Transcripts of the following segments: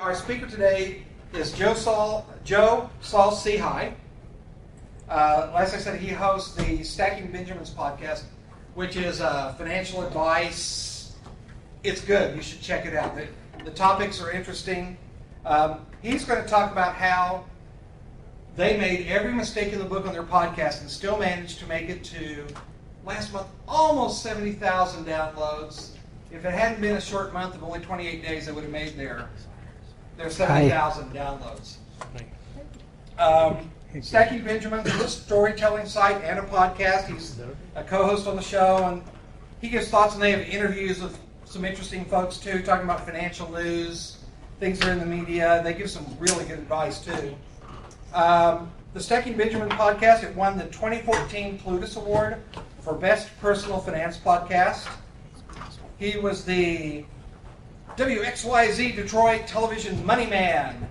Our speaker today is Saul Sehy. As I said, he hosts the Stacking Benjamins podcast, which is financial advice. It's good. You should check it out. The topics are interesting. He's going to talk about how they made every mistake in the book on their podcast and still managed to make it to, last month, almost 70,000 downloads. If it hadn't been a short month of only 28 days, they would have made their 70,000 downloads. Stacking Benjamins is a storytelling site and a podcast. He's a co-host on the show, and he gives thoughts, and they have interviews with some interesting folks too, talking about financial news, things that are in the media. They give some really good advice too. The Stacking Benjamin podcast, it won the 2014 Plutus Award for Best Personal Finance Podcast. He was the WXYZ Detroit Television Money Man,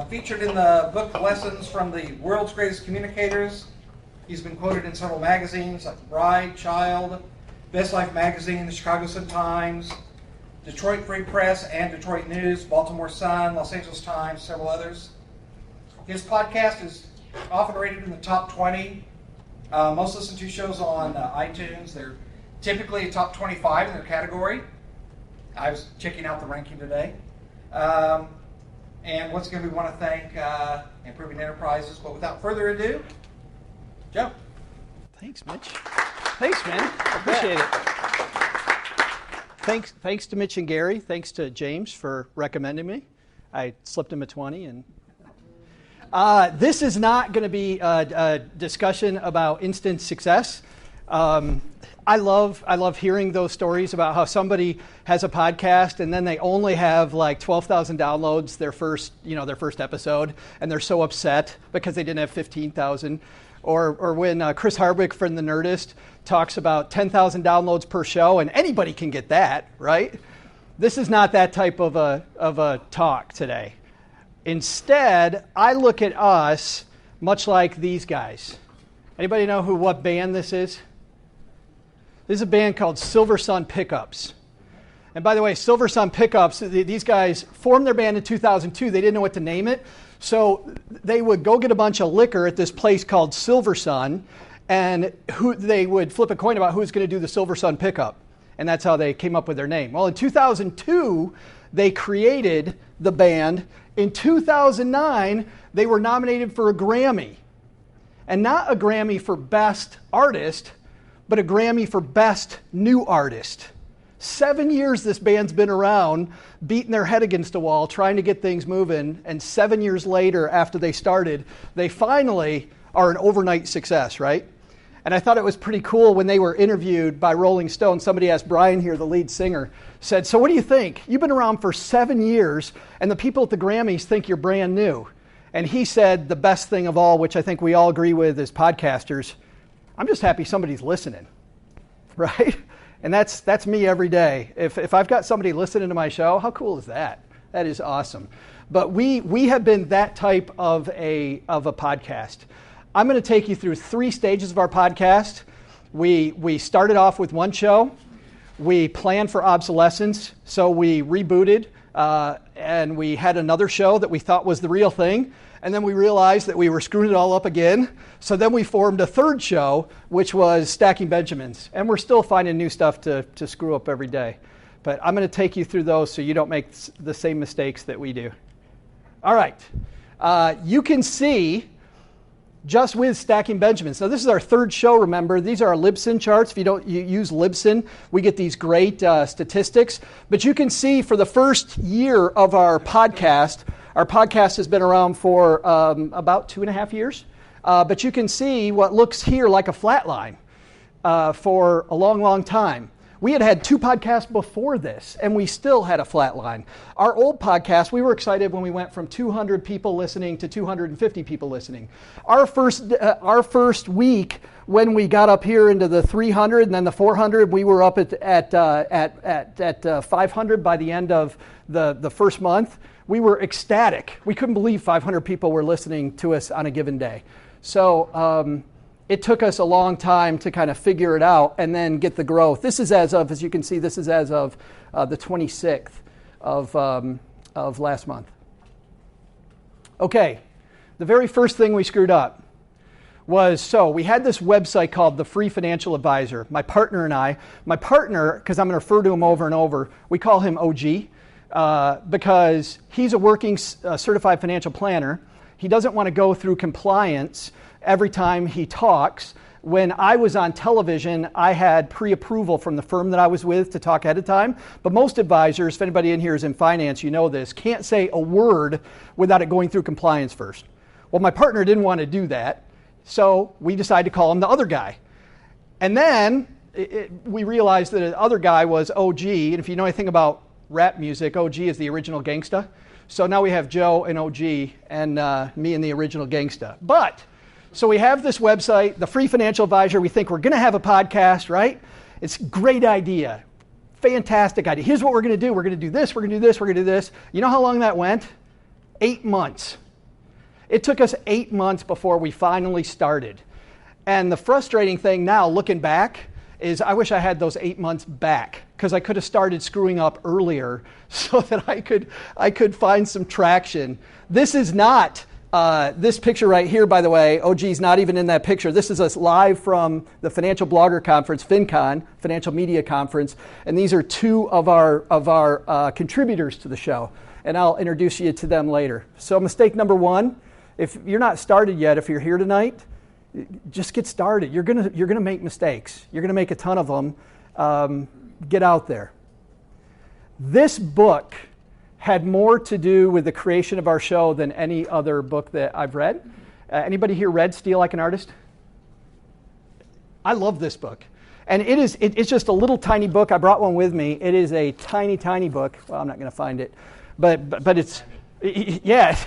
featured in the book Lessons from the World's Greatest Communicators. He's been quoted in several magazines like Bride, Child, Best Life Magazine, the Chicago Sun-Times, Detroit Free Press and Detroit News, Baltimore Sun, Los Angeles Times, several others. His podcast is often rated in the top 20. Most listened to shows on iTunes. They're typically a top 25 in their category. I was checking out the ranking today. And once again, we want to thank Improving Enterprises. But without further ado, Joe. Thanks, Mitch. Thanks, man. Appreciate it. Thanks to Mitch and Gary. Thanks to James for recommending me. I slipped him a 20. And this is not going to be a discussion about instant success. I love hearing those stories about how somebody has a podcast and then they only have like 12,000 downloads their first episode, and they're so upset because they didn't have 15,000. Or when Chris Hardwick from The Nerdist talks about 10,000 downloads per show, and anybody can get that, right? This is not that type of a talk today. Instead, I look at us much like these guys. Anybody know what band this is? This is a band called Silversun Pickups. And by the way, Silversun Pickups, these guys formed their band in 2002. They didn't know what to name it. So they would go get a bunch of liquor at this place called Silversun, and they would flip a coin about who's going to do the Silversun Pickup. And that's how they came up with their name. Well, in 2002, they created the band. In 2009, they were nominated for a Grammy. And not a Grammy for Best Artist, but a Grammy for Best New Artist. 7 years this band's been around, beating their head against a wall, trying to get things moving, and 7 years later, after they started, they finally are an overnight success, right? And I thought it was pretty cool when they were interviewed by Rolling Stone. Somebody asked Brian here, the lead singer, said, "So what do you think? You've been around for 7 years, and the people at the Grammys think you're brand new." And he said the best thing of all, which I think we all agree with as podcasters, "I'm just happy somebody's listening," right? And that's me every day. If I've got somebody listening to my show, how cool is that? That is awesome. But we have been that type of a podcast. I'm going to take you through 3 stages of our podcast. We started off with one show. We planned for obsolescence, so we rebooted, and we had another show that we thought was the real thing. And then we realized that we were screwing it all up again. So then we formed a third show, which was Stacking Benjamins. And we're still finding new stuff to screw up every day. But I'm going to take you through those so you don't make the same mistakes that we do. All right. You can see just with Stacking Benjamins. Now, this is our third show, remember. These are our Libsyn charts. If you use Libsyn, we get these great statistics. But you can see for the first year of our podcast has been around for about 2.5 years. But you can see what looks here like a flat line for a long, long time. We had 2 podcasts before this, and we still had a flat line. Our old podcast, we were excited when we went from 200 people listening to 250 people listening. Our first week, when we got up here into the 300 and then the 400, we were up at 500 by the end of the first month. We were ecstatic. We couldn't believe 500 people were listening to us on a given day. So it took us a long time to kind of figure it out and then get the growth. This is as you can see, this is as of the 26th of of last month. Okay, the very first thing we screwed up was, so we had this website called The Free Financial Advisor. My partner and I, because I'm going to refer to him over and over, we call him OG because he's a working certified financial planner. He doesn't want to go through compliance every time he talks. When I was on television, I had pre-approval from the firm that I was with to talk ahead of time. But most advisors, if anybody in here is in finance, you know this, can't say a word without it going through compliance first. Well, my partner didn't want to do that, so we decided to call him the other guy. And then we realized that the other guy was OG, and if you know anything about rap music, OG is the original gangsta. So now we have Joe and OG and me and the original gangsta. So we have this website, The Free Financial Advisor. We think we're going to have a podcast, right? It's a great idea. Fantastic idea. Here's what we're going to do. We're going to do this, we're going to do this, we're going to do this. You know how long that went? 8 months. It took us 8 months before we finally started. And the frustrating thing now, looking back, is I wish I had those 8 months back, because I could have started screwing up earlier so that I could find some traction. This is not this picture right here, by the way. OG's not even in that picture. This is us live from the Financial Blogger Conference, FinCon, Financial Media Conference, and these are two of our contributors to the show, and I'll introduce you to them later. So mistake number one, if you're not started yet, if you're here tonight, just get started. You're gonna make mistakes. You're gonna make a ton of them. Get out there. This book had more to do with the creation of our show than any other book that I've read. Anybody here read Steal Like an Artist? I love this book. And it's just a little tiny book. I brought one with me. It is a tiny, tiny book. Well, I'm not going to find it. But it's, yeah,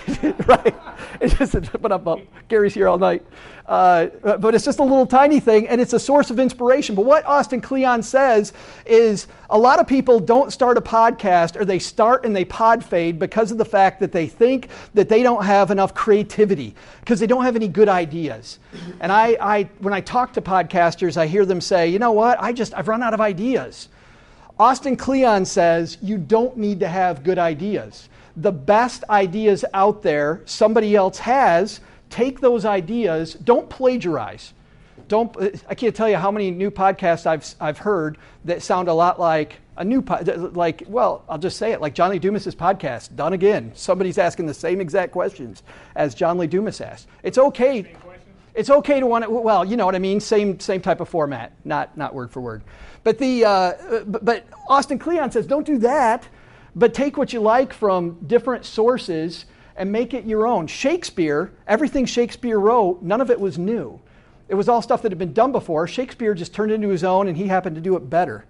right. It's just, but Gary's here all night. But it's just a little tiny thing, and it's a source of inspiration. But what Austin Kleon says is a lot of people don't start a podcast, or they start and they pod fade because of the fact that they think that they don't have enough creativity, because they don't have any good ideas. And when I talk to podcasters, I hear them say, you know what, I've run out of ideas. Austin Kleon says you don't need to have good ideas. The best ideas out there somebody else has. Take those ideas. Don't plagiarize. I can't tell you how many new podcasts I've heard that sound a lot like a new well, I'll just say it, like John Lee Dumas's podcast, done again. Somebody's asking the same exact questions as John Lee Dumas asked. It's okay. It's okay to want to, well, you know what I mean, same type of format, not word for word. But but Austin Kleon says don't do that. But take what you like from different sources and make it your own. Shakespeare, everything Shakespeare wrote, none of it was new. It was all stuff that had been done before. Shakespeare just turned it into his own, and he happened to do it better.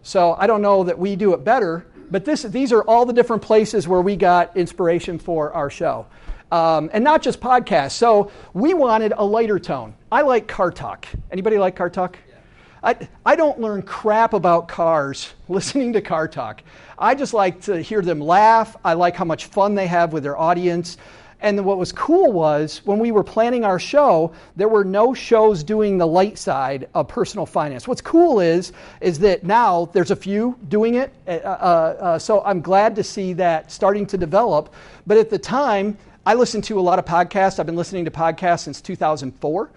So I don't know that we do it better, but these are all the different places where we got inspiration for our show. And not just podcasts. So we wanted a lighter tone. I like car talk. Anybody like car talk? I don't learn crap about cars listening to car talk. I just like to hear them laugh. I like how much fun they have with their audience. And what was cool was when we were planning our show, there were no shows doing the light side of personal finance. What's cool is that now there's a few doing it. So I'm glad to see that starting to develop. But at the time, I listened to a lot of podcasts. I've been listening to podcasts since 2004.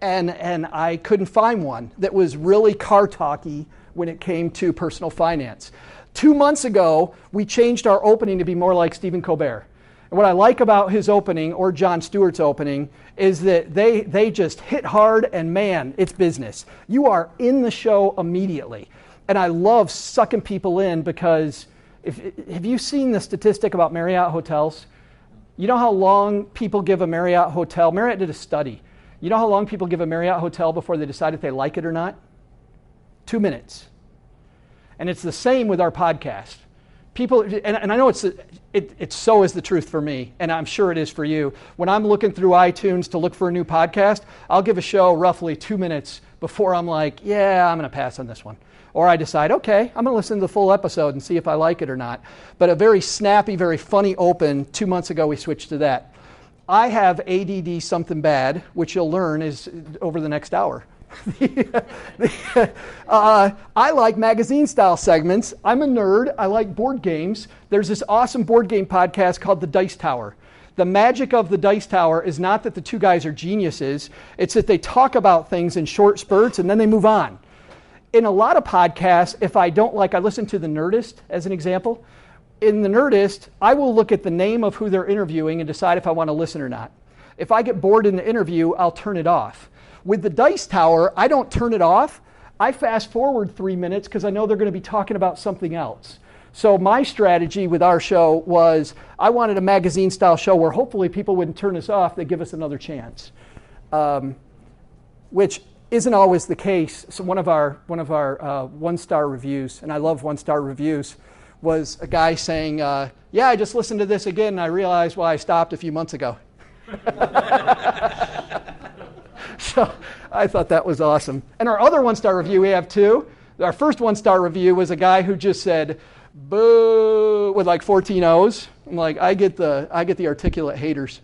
And I couldn't find one that was really car talky when it came to personal finance. 2 months ago, we changed our opening to be more like Stephen Colbert. And what I like about his opening, or Jon Stewart's opening, is that they just hit hard, and man, it's business. You are in the show immediately. And I love sucking people in, because have you seen the statistic about Marriott hotels? You know how long people give a Marriott hotel? Marriott did a study. You know how long people give a Marriott hotel before they decide if they like it or not? 2 minutes. And it's the same with our podcast. People, and I know it's so is the truth for me, and I'm sure it is for you. When I'm looking through iTunes to look for a new podcast, I'll give a show roughly 2 minutes before I'm like, yeah, I'm going to pass on this one. Or I decide, okay, I'm going to listen to the full episode and see if I like it or not. But a very snappy, very funny open, 2 months ago we switched to that. I have ADD something bad, which you'll learn is over the next hour. I like magazine-style segments. I'm a nerd. I like board games. There's this awesome board game podcast called The Dice Tower. The magic of The Dice Tower is not that the two guys are geniuses. It's that they talk about things in short spurts and then they move on. In a lot of podcasts, if I don't like, I listen to The Nerdist as an example. In The Nerdist, I will look at the name of who they're interviewing and decide if I want to listen or not. If I get bored in the interview, I'll turn it off. With the Dice Tower, I don't turn it off. I fast forward 3 minutes because I know they're going to be talking about something else. So my strategy with our show was I wanted a magazine-style show where hopefully people wouldn't turn us off. They'd give us another chance, which isn't always the case. So one of our one-star reviews, and I love one-star reviews, was a guy saying, yeah, I just listened to this again and I realized why I stopped a few months ago. So I thought that was awesome. And our other one-star review, we have two. Our first one-star review was a guy who just said, boo, with like 14 O's. I'm like, I get the articulate haters.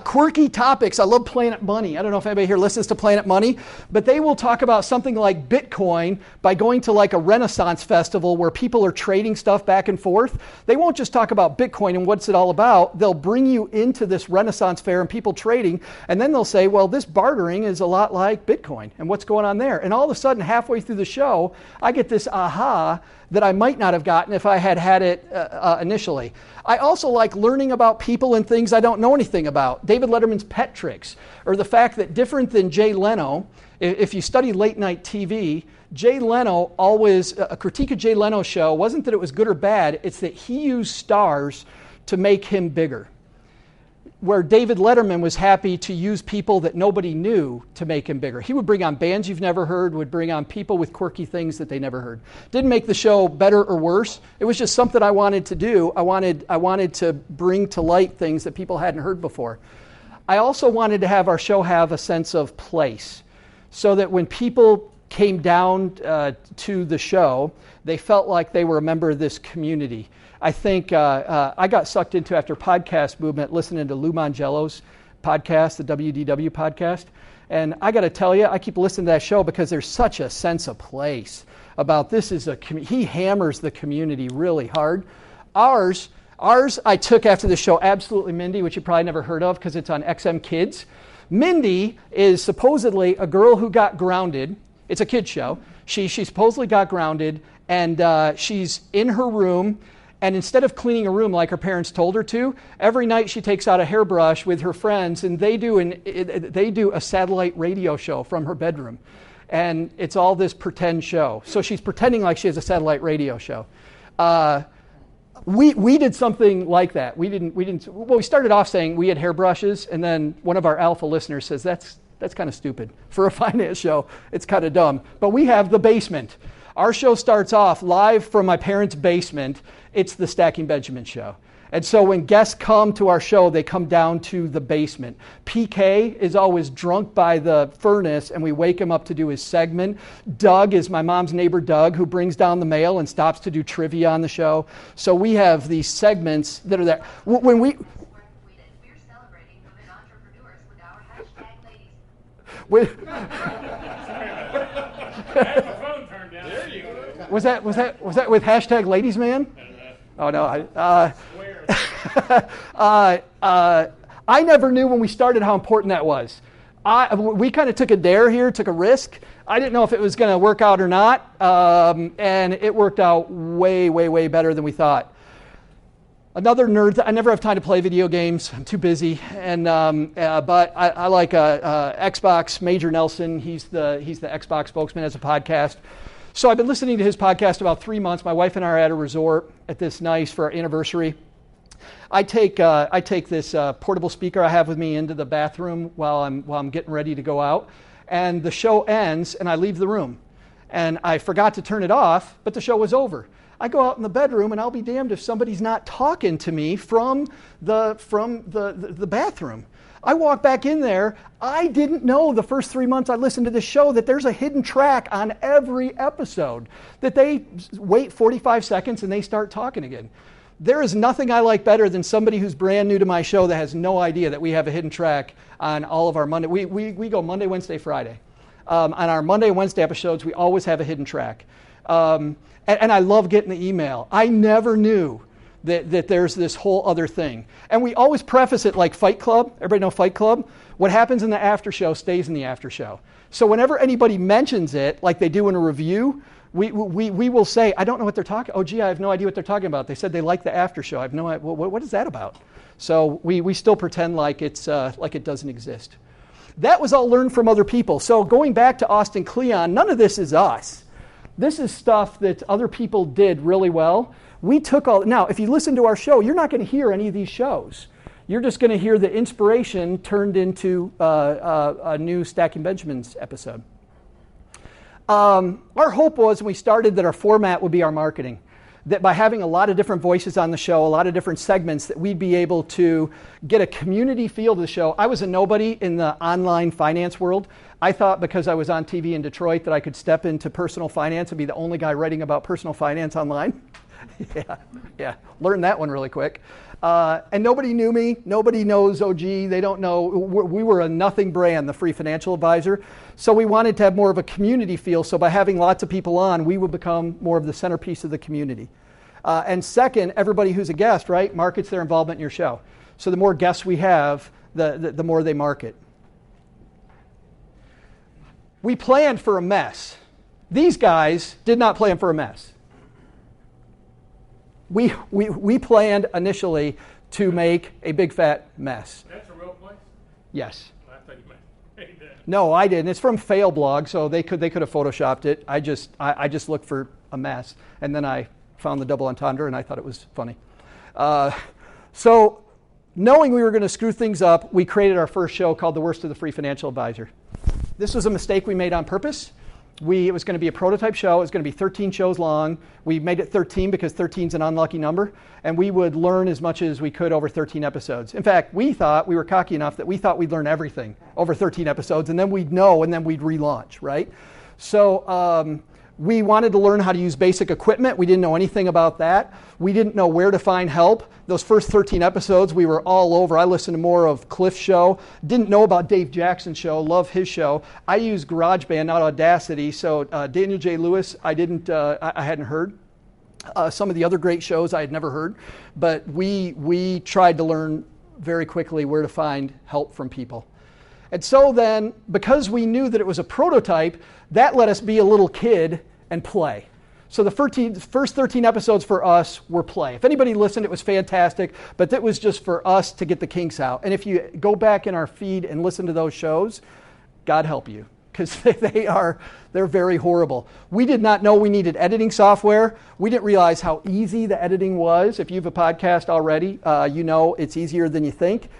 Quirky topics. I love Planet Money. I don't know if anybody here listens to Planet Money, but they will talk about something like Bitcoin by going to like a Renaissance festival where people are trading stuff back and forth. They won't just talk about Bitcoin and what's it all about. They'll bring you into this Renaissance fair and people trading, and then they'll say, well, this bartering is a lot like Bitcoin and what's going on there. And all of a sudden, halfway through the show, I get this aha that I might not have gotten if I had it initially. I also like learning about people and things I don't know anything about. David Letterman's pet tricks, or the fact that different than Jay Leno, if you study late night TV, Jay Leno always, a critique of Jay Leno's show wasn't that it was good or bad, it's that he used stars to make him bigger. Where David Letterman was happy to use people that nobody knew to make him bigger. He would bring on bands you've never heard, would bring on people with quirky things that they never heard. Didn't make the show better or worse. It was just something I wanted to do. I wanted to bring to light things that people hadn't heard before. I also wanted to have our show have a sense of place, so that when people came down to the show, they felt like they were a member of this community. I think I got sucked into, after podcast movement, listening to Lou Mangello's podcast, the WDW podcast. And I got to tell you, I keep listening to that show because there's such a sense of place about this. He hammers the community really hard. Ours I took after the show, Absolutely Mindy, which you probably never heard of because it's on XM Kids. Mindy is supposedly a girl who got grounded. It's a kid's show. She supposedly got grounded, and she's in her room. And instead of cleaning a room like her parents told her to, every night she takes out a hairbrush with her friends, and they do a satellite radio show from her bedroom. And it's all this pretend show. So she's pretending like she has a satellite radio show. We did something like that. We started off saying we had hairbrushes, and then one of our alpha listeners says, that's kind of stupid. For a finance show, it's kind of dumb. But we have the basement. Our show starts off live from my parents' basement. It's the Stacking Benjamin show. And so when guests come to our show, they come down to the basement. PK is always drunk by the furnace, and we wake him up to do his segment. Doug is my mom's neighbor, Doug, who brings down the mail and stops to do trivia on the show. So we have these segments that are there. When we're celebrating women entrepreneurs with our hashtag ladies. Was that with hashtag ladies man? Oh no, I never knew when we started how important that was. We kind of took a dare here, took a risk. I didn't know if it was going to work out or not, and it worked out way, way, way better than we thought. Another nerd, I never have time to play video games. I'm too busy. But I like Xbox, Major Nelson. He's the Xbox spokesman, as a podcast. So I've been listening to his podcast about 3 months. My wife and I are at a resort at this nice for our anniversary. I take this portable speaker I have with me into the bathroom while I'm getting ready to go out, and the show ends, and I leave the room, and I forgot to turn it off, but the show was over. I go out in the bedroom, and I'll be damned if somebody's not talking to me from the bathroom. I walk back in there. I didn't know the first 3 months I listened to this show that there's a hidden track on every episode, that they wait 45 seconds and they start talking again. There is nothing I like better than somebody who's brand new to my show that has no idea that we have a hidden track on all of our Monday. We go Monday, Wednesday, Friday. On our Monday and Wednesday episodes, we always have a hidden track. And I love getting the email. I never knew that there's this whole other thing. And we always preface it like Fight Club. Everybody know Fight Club? What happens in the after show stays in the after show. So whenever anybody mentions it, like they do in a review, we will say, I don't know what they're talking. Oh, gee, I have no idea what they're talking about. They said they like the after show. I have no idea. What is that about? So we still pretend like like it doesn't exist. That was all learned from other people. So going back to Austin Kleon, none of this is us. This is stuff that other people did really well. We took all. Now, if you listen to our show, you're not going to hear any of these shows. You're just going to hear the inspiration turned into a new Stacking Benjamins episode. Our hope was when we started that our format would be our marketing. That by having a lot of different voices on the show, a lot of different segments, that we'd be able to get a community feel to the show. I was a nobody in the online finance world. I thought because I was on TV in Detroit that I could step into personal finance and be the only guy writing about personal finance online. Yeah, learned that one really quick. And nobody knew me. Nobody knows OG. They don't know. We were a nothing brand, the Free Financial Advisor. So we wanted to have more of a community feel. So by having lots of people on, we would become more of the centerpiece of the community. And second, everybody who's a guest, right, markets their involvement in your show. So the more guests we have, the more they market. We planned for a mess. These guys did not plan for a mess. We planned initially to make a big fat mess. That's a real place? Yes. I thought you meant that. No, I didn't. It's from Fail Blog, so they could have photoshopped it. I just looked for a mess, and then I found the double entendre, and I thought it was funny. So knowing we were going to screw things up, we created our first show called The Worst of the Free Financial Advisor. This was a mistake we made on purpose. It was going to be a prototype show. It was going to be 13 shows long. We made it 13 because 13 is an unlucky number, and we would learn as much as we could over 13 episodes. In fact, we were cocky enough that we thought we'd learn everything over 13 episodes, and then we'd know, and then we'd relaunch, right? So we wanted to learn how to use basic equipment. We didn't know anything about that. We didn't know where to find help. Those first 13 episodes, we were all over. I listened to more of Cliff's show. Didn't know about Dave Jackson's show. Love his show. I use GarageBand, not Audacity. So Daniel J. Lewis, I hadn't heard. Some of the other great shows I had never heard. But we tried to learn very quickly where to find help from people. And so then, because we knew that it was a prototype, that let us be a little kid and play. So the first 13 episodes for us were play. If anybody listened, it was fantastic, but that was just for us to get the kinks out. And if you go back in our feed and listen to those shows, God help you, because they're very horrible. We did not know we needed editing software. We didn't realize how easy the editing was. If you have a podcast already, you know it's easier than you think.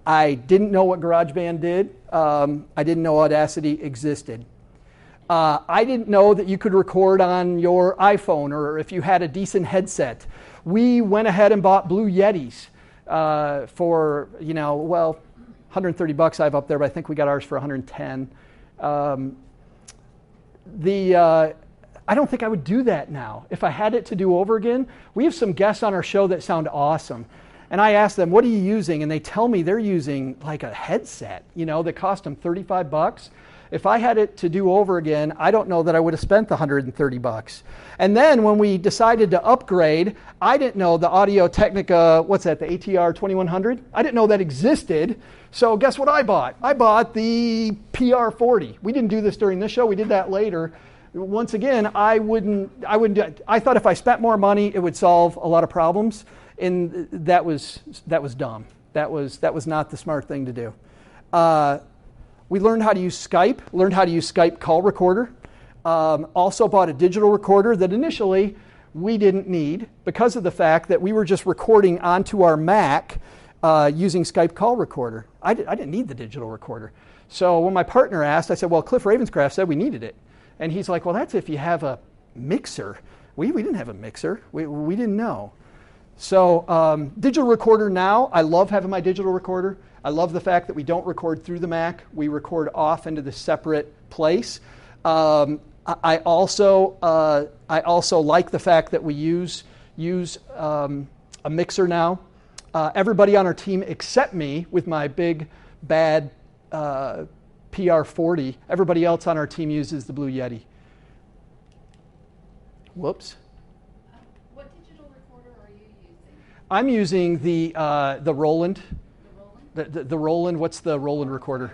I didn't know what GarageBand did. I didn't know Audacity existed. I didn't know that you could record on your iPhone or if you had a decent headset. We went ahead and bought Blue Yetis for, $130 I have up there, but I think we got ours for $110. I don't think I would do that now. If I had it to do over again, we have some guests on our show that sound awesome. And I ask them, what are you using? And they tell me they're using like a headset, that cost them $35. If I had it to do over again, I don't know that I would have spent the $130. And then when we decided to upgrade, I didn't know the Audio-Technica, the ATR 2100? I didn't know that existed. So guess what I bought? I bought the PR40. We didn't do this during this show. We did that later. Once again, I wouldn't do it. I thought if I spent more money, it would solve a lot of problems. And that was dumb. That was not the smart thing to do. We learned how to use Skype, learned how to use Skype call recorder. Also bought a digital recorder that initially we didn't need because of the fact that we were just recording onto our Mac using Skype call recorder. I didn't need the digital recorder. So when my partner asked, I said, well, Cliff Ravenscraft said we needed it. And he's like, well, that's if you have a mixer. We didn't have a mixer. We didn't know. So digital recorder now, I love having my digital recorder. I love the fact that we don't record through the Mac. We record off into this separate place. I also like the fact that we use a mixer now. Everybody on our team except me with my big, bad PR40. Everybody else on our team uses the Blue Yeti. Whoops. What digital recorder are you using? I'm using the Roland. The Roland? The Roland. What's the Roland recorder?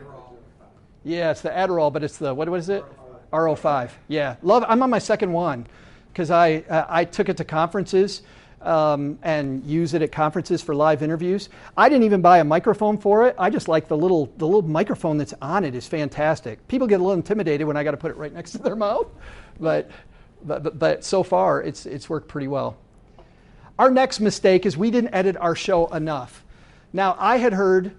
Yeah, it's the Adderall, but it's the what is it? RO5. Yeah, love. I'm on my second one because I took it to conferences and use it at conferences for live interviews. I didn't even buy a microphone for it. I just like the little microphone that's on it is fantastic. People get a little intimidated when I got to put it right next to their mouth, but so far it's worked pretty well. Our next mistake is we didn't edit our show enough. Now, I had heard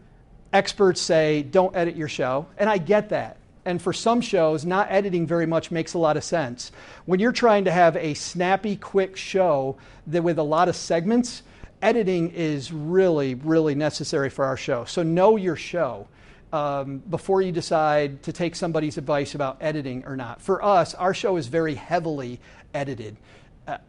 experts say, don't edit your show, and I get that. And for some shows, not editing very much makes a lot of sense. When you're trying to have a snappy, quick show with a lot of segments, editing is really, really necessary for our show. So know your show before you decide to take somebody's advice about editing or not. For us, our show is very heavily edited.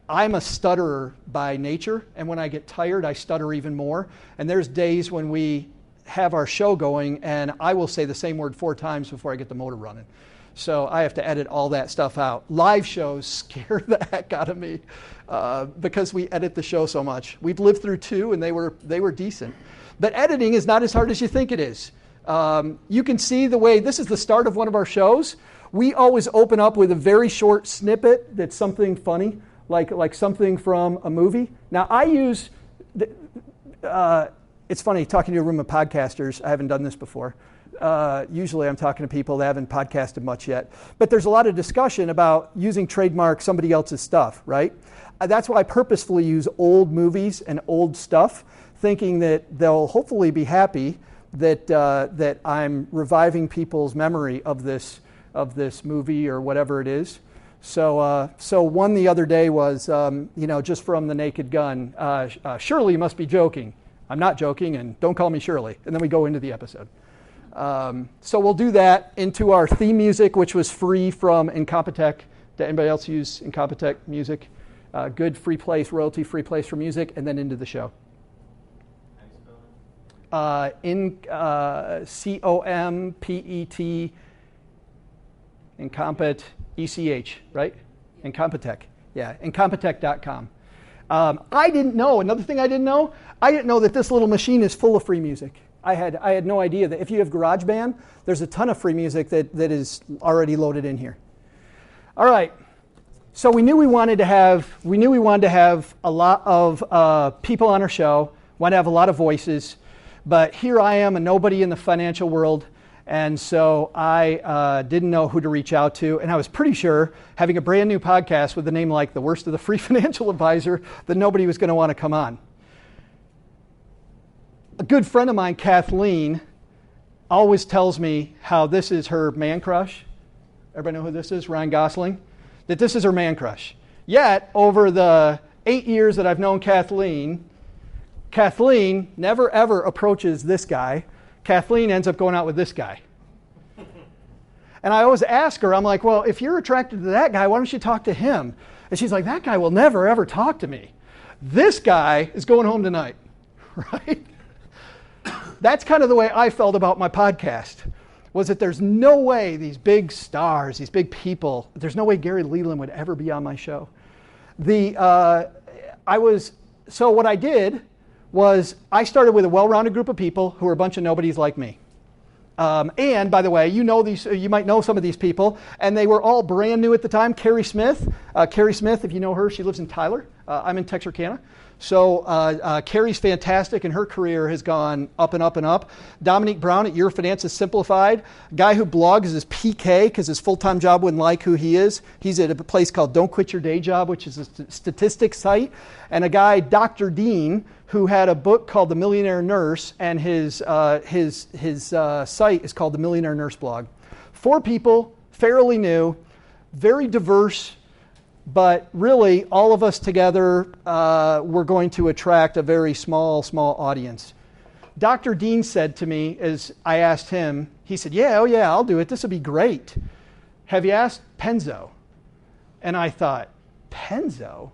I'm a stutterer by nature, and when I get tired, I stutter even more. And there's days when we have our show going, and I will say the same word 4 times before I get the motor running. So I have to edit all that stuff out. Live shows scare the heck out of me because we edit the show so much. We've lived through 2, and they were decent. But editing is not as hard as you think it is. You can see the way, this is the start of one of our shows. We always open up with a very short snippet that's something funny, like something from a movie. Now, I use, it's funny, talking to a room of podcasters, I haven't done this before. Usually I'm talking to people that haven't podcasted much yet. But there's a lot of discussion about using trademark somebody else's stuff, right? That's why I purposefully use old movies and old stuff, thinking that they'll hopefully be happy that I'm reviving people's memory of this movie or whatever it is. So one the other day was, just from The Naked Gun. Shirley, you must be joking. I'm not joking, and don't call me Shirley. And then we go into the episode. So we'll do that into our theme music, which was free from Incompetech. Did anybody else use Incompetech music? Good free place, royalty-free place for music, and then into the show. COMPET, Incompet, ECH, right? Incompetech. Yeah, Incompetech.com. I didn't know, another thing I didn't know that this little machine is full of free music. I had no idea that if you have GarageBand, there's a ton of free music that is already loaded in here. All right. So we knew we wanted to have a lot of people on our show, want to have a lot of voices, but here I am, a nobody in the financial world, and so I didn't know who to reach out to, and I was pretty sure, having a brand new podcast with a name like The Worst of the Free Financial Advisor, that nobody was going to want to come on. A good friend of mine, Kathleen, always tells me how this is her man crush. Everybody know who this is? Ryan Gosling. That this is her man crush. Yet, over the 8 years that I've known Kathleen never ever approaches this guy. Kathleen ends up going out with this guy. And I always ask her, I'm like, well, if you're attracted to that guy, why don't you talk to him? And she's like, that guy will never ever talk to me. This guy is going home tonight, right? That's kind of the way I felt about my podcast, was that there's no way these big stars, these big people, there's no way Gary Leland would ever be on my show. So what I did was I started with a well-rounded group of people who are a bunch of nobodies like me. And by the way, you might know some of these people, and they were all brand new at the time. Carrie Smith, if you know her, she lives in Tyler. I'm in Texarkana. So Carrie's fantastic, and her career has gone up and up and up. Dominique Brown at Your Finances Simplified, a guy who blogs is PK because his full-time job wouldn't like who he is. He's at a place called Don't Quit Your Day Job, which is a statistics site. And a guy, Dr. Dean, who had a book called The Millionaire Nurse, and his site is called The Millionaire Nurse Blog. 4 people, fairly new, very diverse, but really all of us together we're going to attract a very small audience. Dr. Dean said to me, as I asked him, he said, yeah, I'll do it. This will be great. Have you asked Penzo? And I thought, Penzo?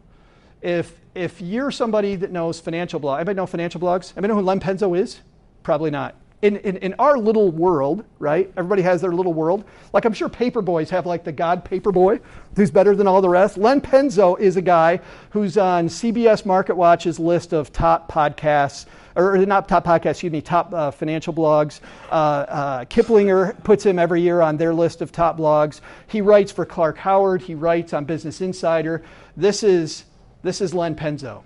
If you're somebody that knows financial blogs, anybody know financial blogs? Anybody know who Len Penzo is? Probably not. in our little world, right? Everybody has their little world. Like I'm sure paper boys have like the God paper boy who's better than all the rest. Len Penzo is a guy who's on CBS MarketWatch's list of top podcasts, or not top podcasts, excuse me, top financial blogs. Kiplinger puts him every year on their list of top blogs. He writes for Clark Howard. He writes on Business Insider. This is Len Penzo.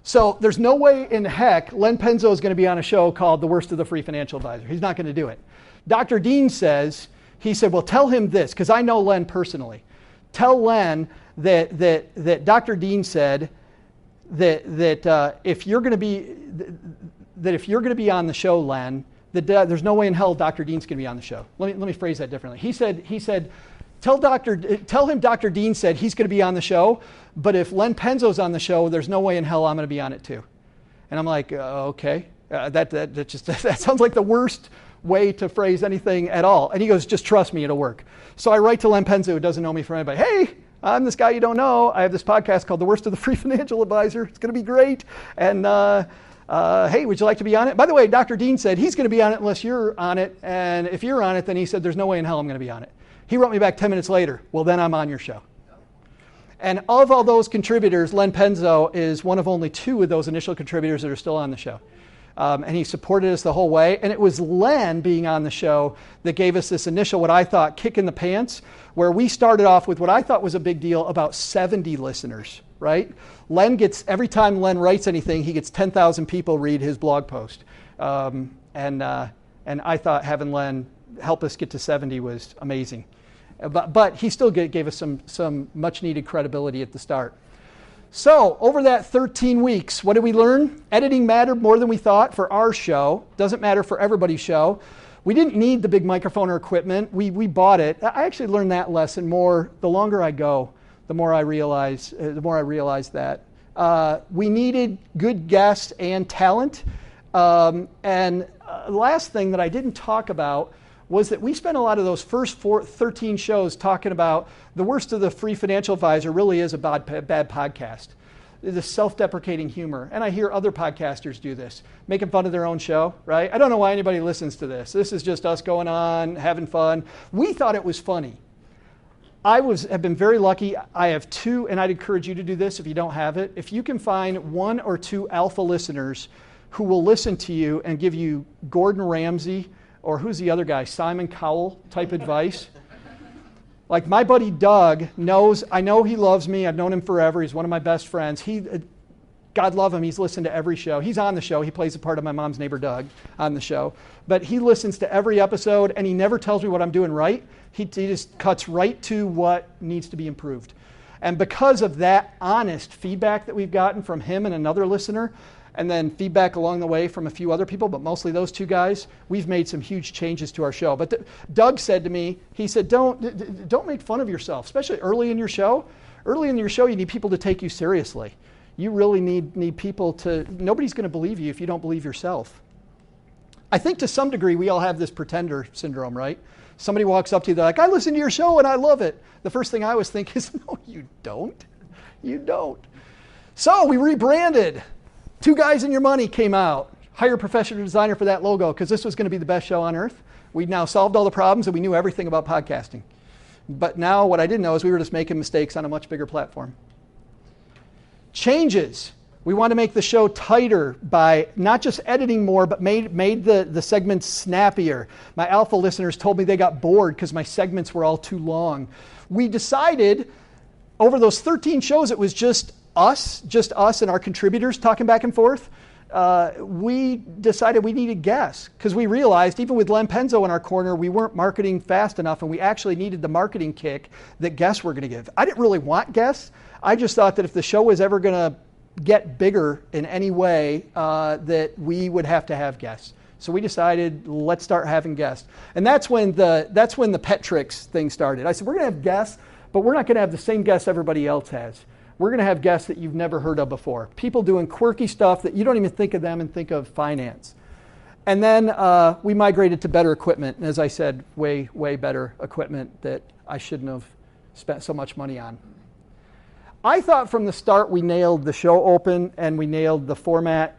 So there's no way in heck Len Penzo is going to be on a show called The Worst of the Free Financial Advisor. He's not going to do it. Dr. Dean says, he said, well, tell him this, because I know Len personally. Tell Len that Dr. Dean said that if you're going to be on the show, Len, there's no way in hell Dr. Dean's going to be on the show. Let me phrase that differently. He said, tell him Dr. Dean said he's going to be on the show, but if Len Penzo's on the show, there's no way in hell I'm going to be on it too. And I'm like, okay, that sounds like the worst way to phrase anything at all. And he goes, just trust me, it'll work. So I write to Len Penzo, who doesn't know me from anybody. Hey, I'm this guy you don't know. I have this podcast called The Worst of the Free Financial Advisor. It's going to be great. And hey, would you like to be on it? By the way, Dr. Dean said he's going to be on it unless you're on it. And if you're on it, then he said there's no way in hell I'm going to be on it. He wrote me back 10 minutes later. Well, then I'm on your show. And of all those contributors, Len Penzo is one of only 2 of those initial contributors that are still on the show. And he supported us the whole way. And it was Len being on the show that gave us this initial, what I thought, kick in the pants, where we started off with what I thought was a big deal, about 70 listeners, right? Every time Len writes anything, he gets 10,000 people read his blog post. And I thought having Len help us get to 70 was amazing. But he still gave us some much needed credibility at the start. So over that 13 weeks, what did we learn? Editing mattered more than we thought for our show. Doesn't matter for everybody's show. We didn't need the big microphone or equipment. We bought it. I actually learned that lesson more. The longer I go, the more I realize that. We needed good guests and talent. And last thing that I didn't talk about was that we spent a lot of those first 13 shows talking about the worst of the free financial advisor really is a bad podcast. The self-deprecating humor. And I hear other podcasters do this, making fun of their own show, right? I don't know why anybody listens to this. This is just us going on, having fun. We thought it was funny. have been very lucky. I have 2, and I'd encourage you to do this if you don't have it. If you can find 1 or 2 alpha listeners who will listen to you and give you Gordon Ramsay, or who's the other guy, Simon Cowell type advice. Like my buddy Doug I know he loves me. I've known him forever. He's one of my best friends. God love him, he's listened to every show. He's on the show. He plays the part of my mom's neighbor Doug on the show. But he listens to every episode, and he never tells me what I'm doing right. He just cuts right to what needs to be improved. And because of that honest feedback that we've gotten from him and another listener, and then feedback along the way from a few other people, but mostly those 2 guys, we've made some huge changes to our show. But Doug said to me, he said, don't make fun of yourself, especially early in your show. Early in your show, you need people to take you seriously. You really need people nobody's going to believe you if you don't believe yourself. I think to some degree we all have this pretender syndrome, right? Somebody walks up to you, they're like, I listen to your show and I love it. The first thing I always think is, no, you don't. You don't. So we rebranded. 2 Guys and Your Money came out. Hire a professional designer for that logo because this was going to be the best show on earth. We'd now solved all the problems and we knew everything about podcasting. But now what I didn't know is we were just making mistakes on a much bigger platform. Changes. We want to make the show tighter by not just editing more, but made the segments snappier. My alpha listeners told me they got bored because my segments were all too long. We decided over those 13 shows, it was just us and our contributors talking back and forth. We decided we needed guests because we realized even with Len Penzo in our corner, we weren't marketing fast enough and we actually needed the marketing kick that guests were going to give. I didn't really want guests. I just thought that if the show was ever going to get bigger in any way, that we would have to have guests. So we decided, let's start having guests. And that's when the pet tricks thing started. I said, we're going to have guests, but we're not going to have the same guests everybody else has. We're going to have guests that you've never heard of before. People doing quirky stuff that you don't even think of them and think of finance. And then we migrated to better equipment. And as I said, way better equipment that I shouldn't have spent so much money on. I thought from the start we nailed the show open and we nailed the format.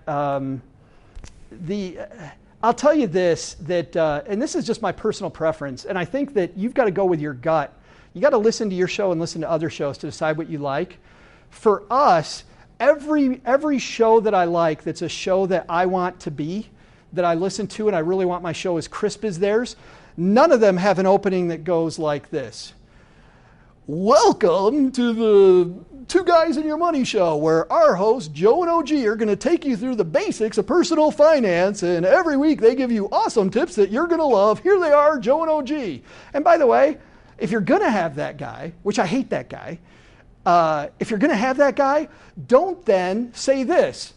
I'll tell you this, that, and this is just my personal preference, and I think that you've got to go with your gut. You got to listen to your show and listen to other shows to decide what you like. For us, every show that I like that's a show that I want to be, that I listen to and I really want my show as crisp as theirs, none of them have an opening that goes like this. Welcome to the Two Guys in Your Money show, where our hosts, Joe and OG, are going to take you through the basics of personal finance, and every week they give you awesome tips that you're going to love. Here they are, Joe and OG. And by the way, if you're going to have that guy, which I hate that guy, if you're going to have that guy, don't then say this.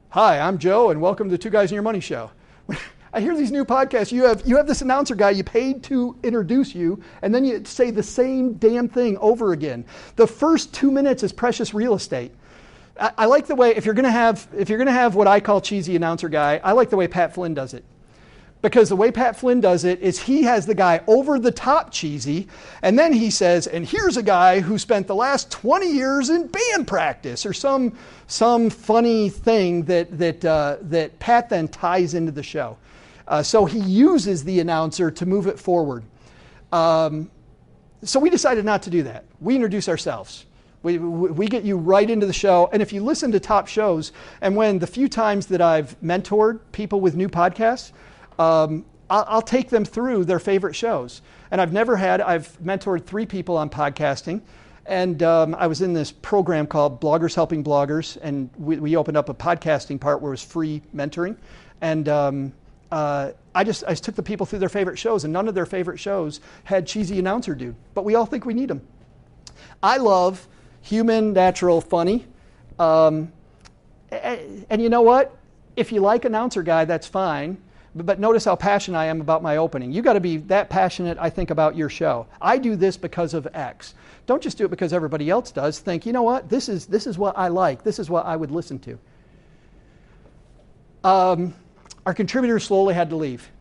Hi, I'm Joe, and welcome to the Two Guys in Your Money show. I hear these new podcasts, you have this announcer guy you paid to introduce you, and then you say the same damn thing over again. The first 2 minutes is precious real estate. I like the way, if you're gonna have what I call cheesy announcer guy, I like the way Pat Flynn does it. Because the way Pat Flynn does it is he has the guy over the top cheesy, and then he says, and here's a guy who spent the last 20 years in band practice, or some funny thing that Pat then ties into the show. So he uses the announcer to move it forward. So we decided not to do that. We introduce ourselves. We get you right into the show. And if you listen to top shows, and when the few times that I've mentored people with new podcasts, I'll take them through their favorite shows. And I've mentored 3 people on podcasting. And I was in this program called Bloggers Helping Bloggers. And we opened up a podcasting part where it was free mentoring. And I just took the people through their favorite shows, and none of their favorite shows had cheesy announcer dude, but we all think we need them. I love human, natural, funny, and you know what? If you like announcer guy, that's fine, but notice how passionate I am about my opening. You got to be that passionate, I think, about your show. I do this because of X. Don't just do it because everybody else does. Think, you know what? This is what I like. This is what I would listen to. Our contributors slowly had to leave.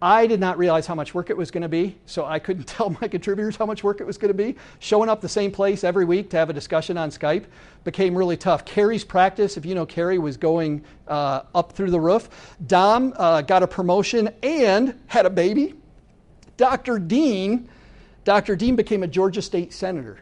I did not realize how much work it was going to be, so I couldn't tell my contributors how much work it was going to be. Showing up the same place every week to have a discussion on Skype became really tough. Carrie's practice, if you know Carrie, was going up through the roof. Dom got a promotion and had a baby. Dr. Dean became a Georgia State Senator.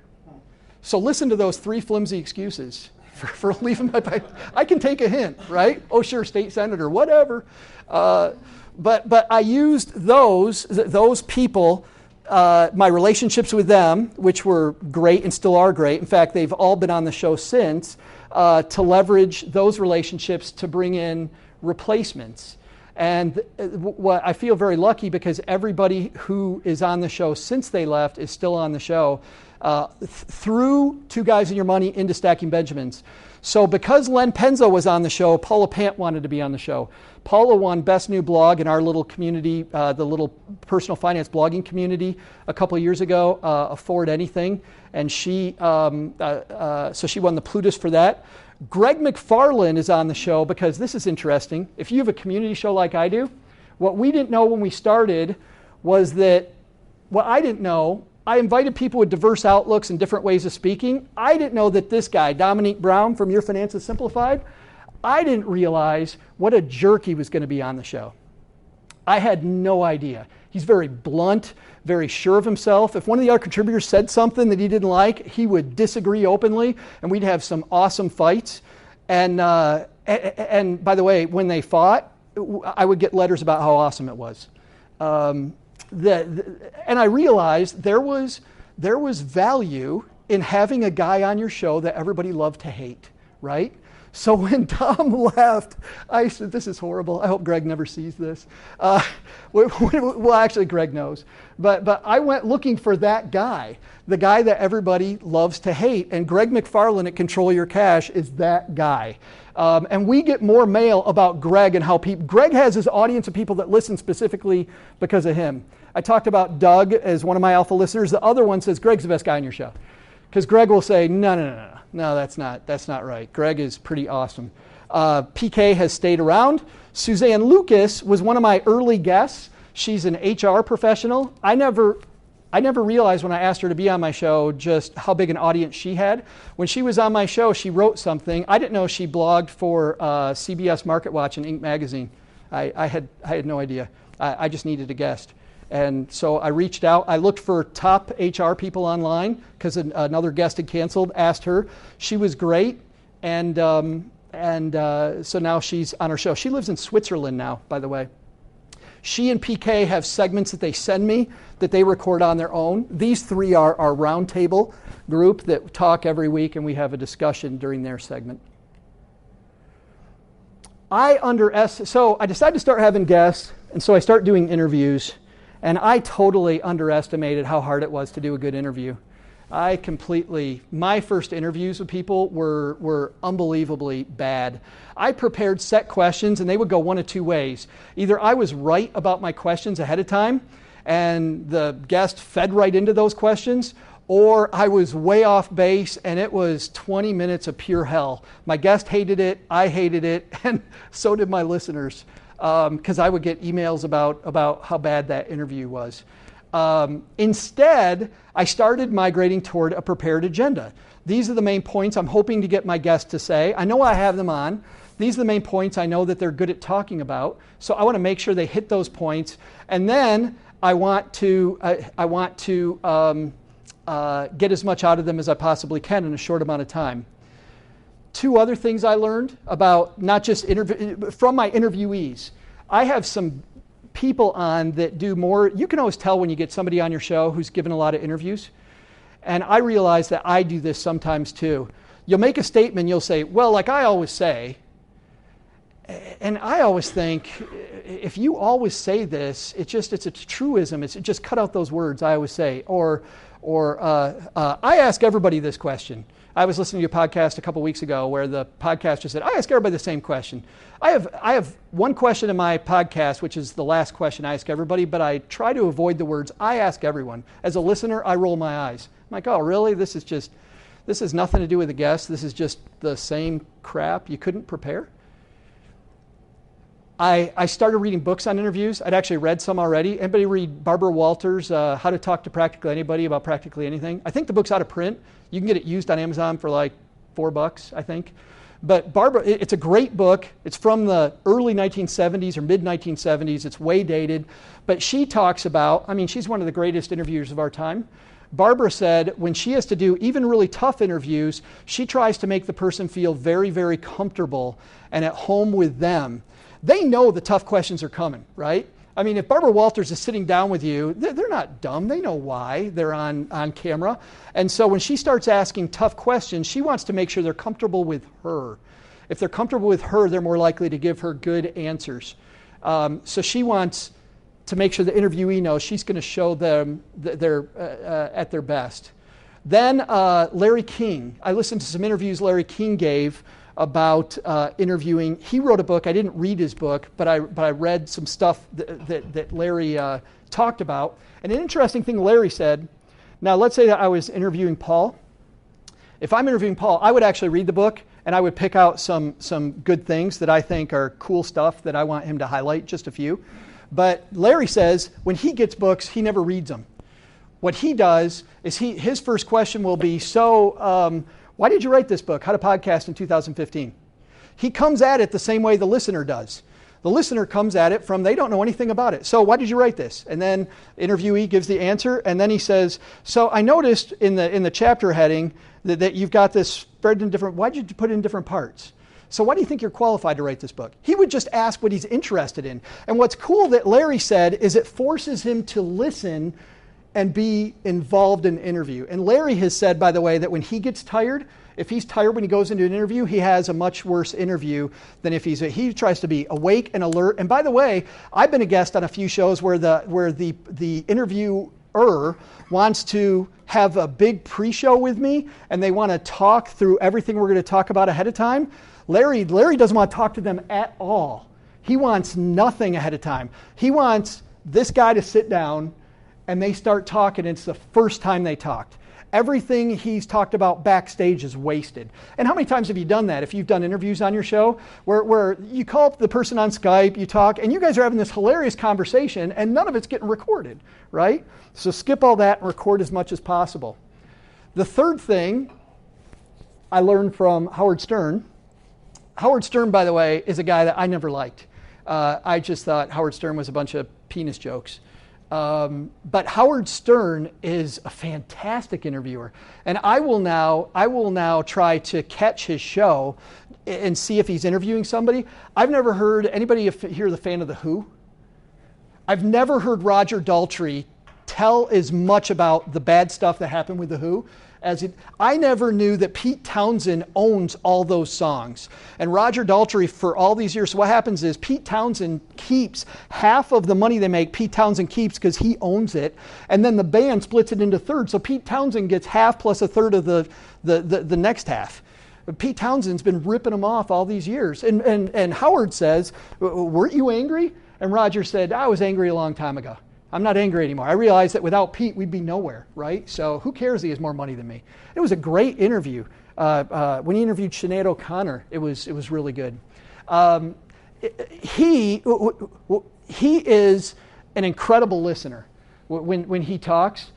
So listen to those 3 flimsy excuses for leaving my pipe. I can take a hint, right? Oh, sure, state senator, whatever. But I used those people, my relationships with them, which were great and still are great. In fact, they've all been on the show since, to leverage those relationships to bring in replacements. And what I feel very lucky because everybody who is on the show since they left is still on the show. Through Two Guys in Your Money into Stacking Benjamins. So because Len Penzo was on the show, Paula Pant wanted to be on the show. Paula won Best New Blog in our little community, the little personal finance blogging community a couple of years ago, Afford Anything. And so she won the Plutus for that. Greg McFarland is on the show because this is interesting. If you have a community show like I do, what we didn't know when we started was that what I didn't know, I invited people with diverse outlooks and different ways of speaking. I didn't know that this guy, Dominique Brown from Your Finances Simplified, I didn't realize what a jerk he was going to be on the show. I had no idea. He's very blunt, very sure of himself. If one of the other contributors said something that he didn't like, he would disagree openly, and we'd have some awesome fights. And by the way, when they fought, I would get letters about how awesome it was. And I realized there was value in having a guy on your show that everybody loved to hate, right? So when Tom left, I said, this is horrible. I hope Greg never sees this. Well, actually, Greg knows. But I went looking for that guy, the guy that everybody loves to hate. And Greg McFarland at Control Your Cash is that guy. And we get more mail about Greg and how Greg has his audience of people that listen specifically because of him. I talked about Doug as one of my alpha listeners. The other one says Greg's the best guy on your show. Because Greg will say, no, that's not right. Greg is pretty awesome. PK has stayed around. Suzanne Lucas was one of my early guests. She's an HR professional. I never I never realized when I asked her to be on my show just how big an audience she had. When she was on my show, she wrote something. I didn't know she blogged for CBS Market Watch and Inc. magazine. I had no idea. I just needed a guest. And so I reached out. I looked for top HR people online because another guest had canceled, asked her. She was great. And so now she's on her show. She lives in Switzerland now, by the way. She and PK have segments that they send me that they record on their own. These three are our roundtable group that talk every week, and we have a discussion during their segment. So I decided to start having guests, and so I start doing interviews, and I totally underestimated how hard it was to do a good interview. My first interviews with people were unbelievably bad. I prepared set questions, and they would go one of two ways. Either I was right about my questions ahead of time, and the guest fed right into those questions, or I was way off base, and it was 20 minutes of pure hell. My guest hated it, I hated it, and so did my listeners, because I would get emails about how bad that interview was. Instead, I started migrating toward a prepared agenda. These are the main points I'm hoping to get my guests to say. I know I have them on. These are the main points I know that they're good at talking about. So I want to make sure they hit those points. And then I want to get as much out of them as I possibly can in a short amount of time. Two other things I learned about not just from my interviewees. I have some people on that do more. You can always tell when you get somebody on your show who's given a lot of interviews. And I realize that I do this sometimes too. You'll make a statement, you'll say, well, like I always say. And I always think, if you always say this, it's a truism. It's just cut out those words, I always say. Or I ask everybody this question. I was listening to a podcast a couple weeks ago where the podcaster said, I ask everybody the same question. I have one question in my podcast, which is the last question I ask everybody, but I try to avoid the words, I ask everyone. As a listener, I roll my eyes. I'm like, oh, really? This has nothing to do with the guest. This is just the same crap. You couldn't prepare? I started reading books on interviews. I'd actually read some already. Anybody read Barbara Walters' How to Talk to Practically Anybody About Practically Anything? I think the book's out of print. You can get it used on Amazon for like $4, I think. But Barbara, it's a great book. It's from the early 1970s or mid 1970s. It's way dated. But she talks about, she's one of the greatest interviewers of our time. Barbara said when she has to do even really tough interviews, she tries to make the person feel very, very comfortable and at home with them. They know the tough questions are coming, right? If Barbara Walters is sitting down with you, they're not dumb. They know why they're on camera. And so when she starts asking tough questions, she wants to make sure they're comfortable with her. If they're comfortable with her, they're more likely to give her good answers. So she wants to make sure the interviewee knows she's going to show them that they're at their best. Then Larry King. I listened to some interviews Larry King gave about interviewing. He wrote a book. I didn't read his book, but I read some stuff that Larry talked about. And an interesting thing Larry said, now let's say that I was interviewing Paul. If I'm interviewing Paul, I would actually read the book and I would pick out some good things that I think are cool stuff that I want him to highlight, just a few. But Larry says when he gets books, he never reads them. What he does is his first question will be, why did you write this book, How to Podcast in 2015? He comes at it the same way the listener does. The listener comes at it from they don't know anything about it. So why did you write this? And then interviewee gives the answer, and then he says, so I noticed in the chapter heading that you've got this spread in different, why did you put it in different parts? So why do you think you're qualified to write this book? He would just ask what he's interested in. And what's cool that Larry said is it forces him to listen and be involved in an interview. And Larry has said, by the way, that when he gets tired, if he's tired when he goes into an interview, he has a much worse interview than if he tries to be awake and alert. And by the way, I've been a guest on a few shows where the interviewer wants to have a big pre-show with me, and they want to talk through everything we're going to talk about ahead of time. Larry doesn't want to talk to them at all. He wants nothing ahead of time. He wants this guy to sit down and they start talking. It's the first time they talked. Everything he's talked about backstage is wasted. And how many times have you done that if you've done interviews on your show where you call up the person on Skype, you talk, and you guys are having this hilarious conversation and none of it's getting recorded, right? So skip all that and record as much as possible. The third thing I learned from Howard Stern. Howard Stern, by the way, is a guy that I never liked. I just thought Howard Stern was a bunch of penis jokes. But Howard Stern is a fantastic interviewer, and I will now try to catch his show and see if he's interviewing somebody. I've never heard anybody here the fan of the Who. I've never heard Roger Daltrey tell as much about the bad stuff that happened with the Who I never knew that Pete Townsend owns all those songs. And Roger Daltrey, for all these years, so what happens is Pete Townsend keeps half of the money they make, Pete Townsend keeps because he owns it, and then the band splits it into thirds. So Pete Townsend gets half plus a third of the next half. Pete Townsend's been ripping them off all these years. And Howard says, weren't you angry? And Roger said, I was angry a long time ago. I'm not angry anymore. I realized that without Pete, we'd be nowhere, right? So who cares he has more money than me? It was a great interview. When he interviewed Sinead O'Connor, it was really good. He is an incredible listener when he talks.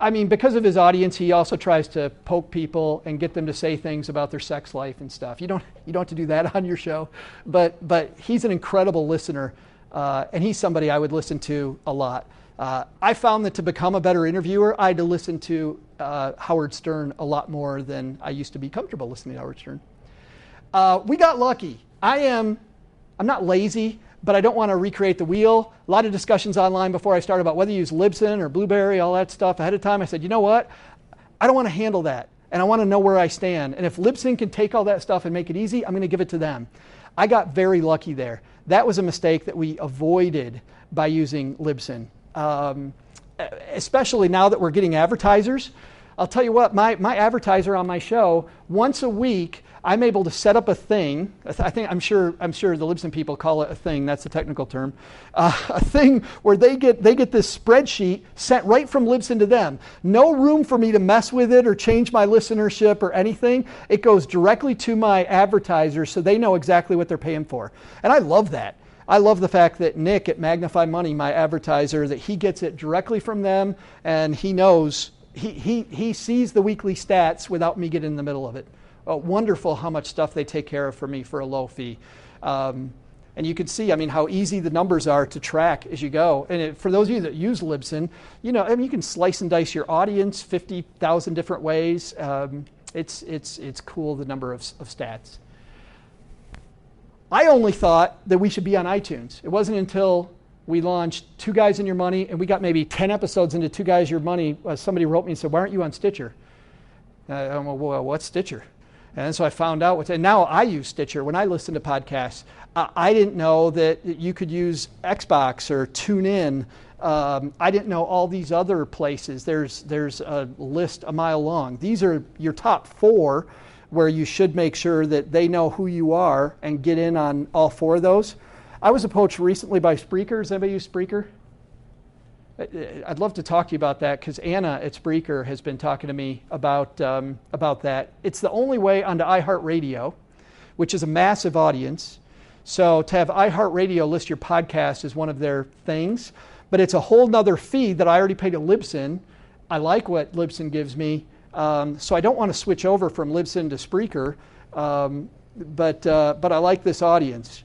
I mean, because of his audience, he also tries to poke people and get them to say things about their sex life and stuff. You don't have to do that on your show, but he's an incredible listener. And he's somebody I would listen to a lot. I found that to become a better interviewer, I had to listen to Howard Stern a lot more than I used to be comfortable listening to Howard Stern. We got lucky. I'm not lazy, but I don't want to recreate the wheel. A lot of discussions online before I started about whether you use Libsyn or Blueberry, all that stuff ahead of time. I said, you know what? I don't want to handle that, and I want to know where I stand. And if Libsyn can take all that stuff and make it easy, I'm going to give it to them. I got very lucky there. That was a mistake that we avoided by using Libsyn. Especially now that we're getting advertisers. I'll tell you what, my advertiser on my show, once a week, I'm able to set up a thing. I'm sure the Libsyn people call it a thing. That's the technical term. A thing where they get this spreadsheet sent right from Libsyn to them. No room for me to mess with it or change my listenership or anything. It goes directly to my advertisers so they know exactly what they're paying for. And I love that. I love the fact that Nick at Magnify Money, my advertiser, that he gets it directly from them and he knows, he sees the weekly stats without me getting in the middle of it. Wonderful how much stuff they take care of for me for a low fee. And you can see, how easy the numbers are to track as you go. And for those of you that use Libsyn, you can slice and dice your audience 50,000 different ways. It's cool, the number of stats. I only thought that we should be on iTunes. It wasn't until we launched Two Guys and Your Money, and we got maybe 10 episodes into Two Guys Your Money, somebody wrote me and said, why aren't you on Stitcher? I'm like, well, what's Stitcher? And so I found out and now I use Stitcher when I listen to podcasts. I didn't know that you could use Xbox or TuneIn. I didn't know all these other places. There's a list a mile long. These are your top 4 where you should make sure that they know who you are and get in on all 4 of those. I was approached recently by Spreaker. Does anybody use Spreaker? I'd love to talk to you about that because Anna at Spreaker has been talking to me about that. It's the only way onto iHeartRadio, which is a massive audience. So to have iHeartRadio list your podcast is one of their things, but it's a whole nother fee that I already paid to Libsyn. I like what Libsyn gives me, so I don't want to switch over from Libsyn to Spreaker, but I like this audience.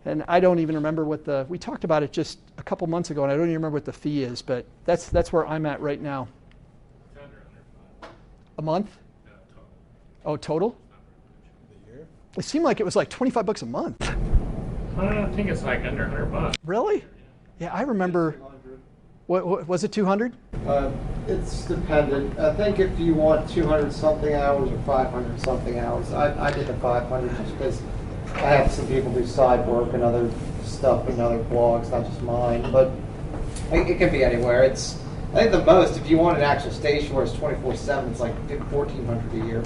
And I don't even remember we talked about it just a couple months ago, and I don't even remember what the fee is, but that's where I'm at right now. A month? No, total. Oh, total? A year? It seemed like it was like $25 a month. I think it's like under $100. Really? Yeah, I remember. What was it, 200? It's dependent. I think if you want 200 something hours or 500 something hours, I did the 500 just because I have some people do side work and other stuff and other blogs, not just mine. But it can be anywhere. I think the most, if you want an actual station where it's 24/7, it's like $1,400 a year.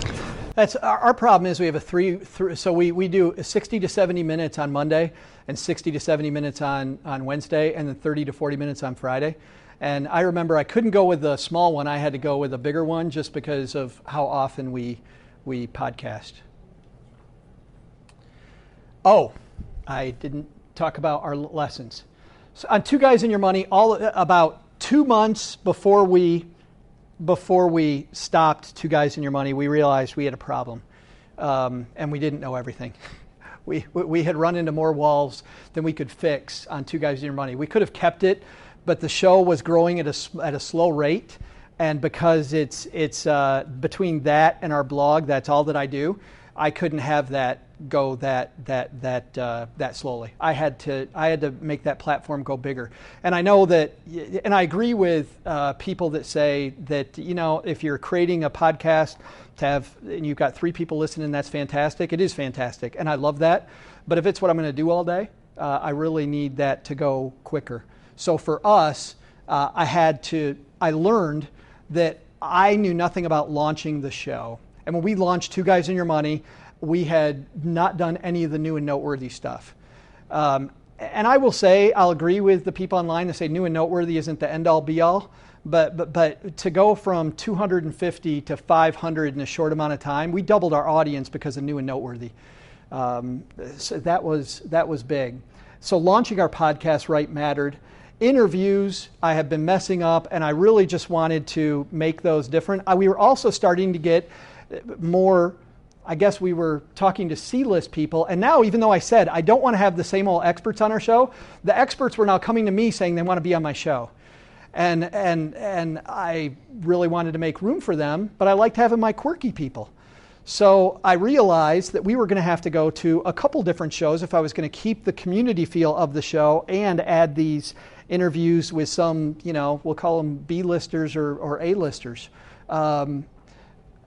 That's our problem is we have so we do 60 to 70 minutes on Monday and 60 to 70 minutes on Wednesday and then 30 to 40 minutes on Friday. And I remember I couldn't go with the small one. I had to go with a bigger one just because of how often we podcast. Oh, I didn't talk about our lessons. So on Two Guys and Your Money, about 2 months before we stopped Two Guys and Your Money, we realized we had a problem, and we didn't know everything. We had run into more walls than we could fix on Two Guys and Your Money. We could have kept it, but the show was growing at a slow rate, and because it's between that and our blog, that's all that I do. I couldn't have that go that slowly. I had to make that platform go bigger. And I know that, and I agree with people that say that, if you're creating a podcast and you've got 3 people listening, that's fantastic. It is fantastic, and I love that. But if it's what I'm going to do all day, I really need that to go quicker. So for us, I learned that I knew nothing about launching the show. And when we launched Two Guys and Your Money, we had not done any of the new and noteworthy stuff. And I will say, I'll agree with the people online that say new and noteworthy isn't the end all be all. But to go from 250 to 500 in a short amount of time, we doubled our audience because of new and noteworthy. So that was big. So launching our podcast right mattered. Interviews, I have been messing up, and I really just wanted to make those different. We were also starting to get more, I guess we were talking to C-list people, and now even though I said I don't want to have the same old experts on our show, the experts were now coming to me saying they want to be on my show. And I really wanted to make room for them, but I liked having my quirky people. So I realized that we were going to have to go to a couple different shows if I was going to keep the community feel of the show and add these interviews with some, we'll call them B-listers or A-listers.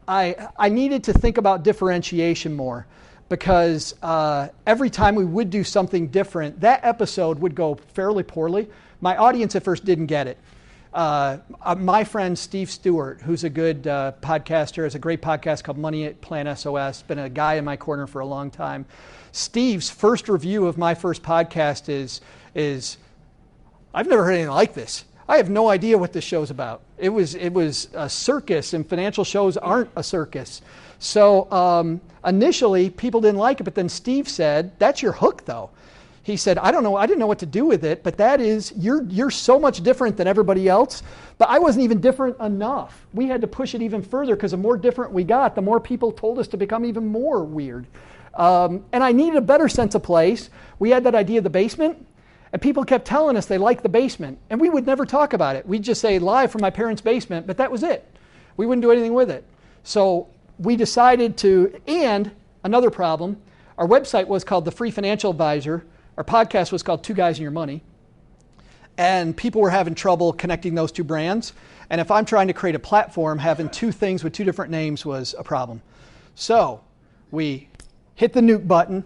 I needed to think about differentiation more because every time we would do something different, that episode would go fairly poorly. My audience at first didn't get it. My friend Steve Stewart, who's a good podcaster, has a great podcast called Money Plan SOS, been a guy in my corner for a long time. Steve's first review of my first podcast is I've never heard anything like this. I have no idea what this show's about. It was a circus, and financial shows aren't a circus. So initially, people didn't like it, but then Steve said, "That's your hook, though." He said, "I don't know. I didn't know what to do with it, but that is you're so much different than everybody else." But I wasn't even different enough. We had to push it even further because the more different we got, the more people told us to become even more weird. And I needed a better sense of place. We had that idea of the basement. And people kept telling us they liked the basement. And we would never talk about it. We'd just say live from my parents' basement, but that was it. We wouldn't do anything with it. So we decided to, and another problem, our website was called The Free Financial Advisor. Our podcast was called Two Guys and Your Money. And people were having trouble connecting those two brands. And if I'm trying to create a platform, having two things with two different names was a problem. So we hit the nuke button.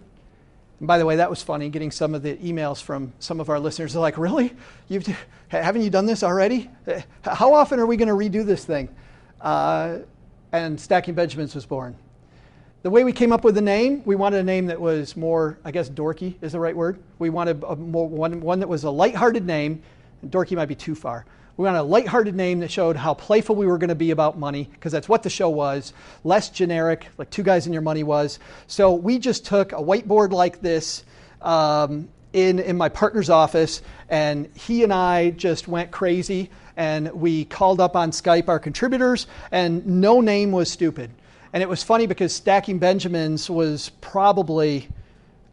And by the way, that was funny, getting some of the emails from some of our listeners. They're like, "Really? Haven't you done this already? How often are we going to redo this thing?" And Stacking Benjamins was born. The way we came up with the name, we wanted a name that was more, I guess dorky is the right word. We wanted one that was a lighthearted name. Dorky might be too far. We wanted a lighthearted name that showed how playful we were going to be about money, because that's what the show was. Less generic, like Two Guys and Your Money was. So we just took a whiteboard like this in my partner's office, and he and I just went crazy, and we called up on Skype our contributors, and no name was stupid. And it was funny because Stacking Benjamins was probably,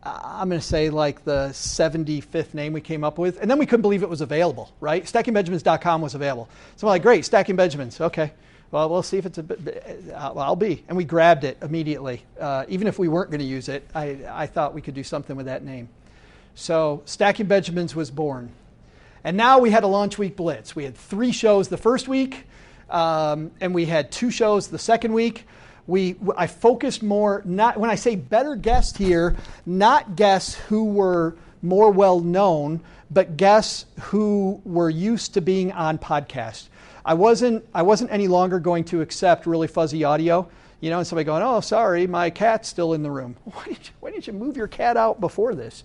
I'm going to say like the 75th name we came up with. And then we couldn't believe it was available, right? StackingBenjamins.com was available. So I'm like, great, Stacking Benjamins. Okay, well, we'll see if it's I'll be. And we grabbed it immediately. Even if we weren't going to use it, I thought we could do something with that name. So Stacking Benjamins was born. And now we had a launch week blitz. We had 3 shows the first week, and we had 2 shows the second week. I focused more, not when I say better guests here, not guests who were more well known, but guests who were used to being on podcasts. I wasn't any longer going to accept really fuzzy audio, and somebody going, "Oh, sorry, my cat's still in the room." Why didn't you move your cat out before this?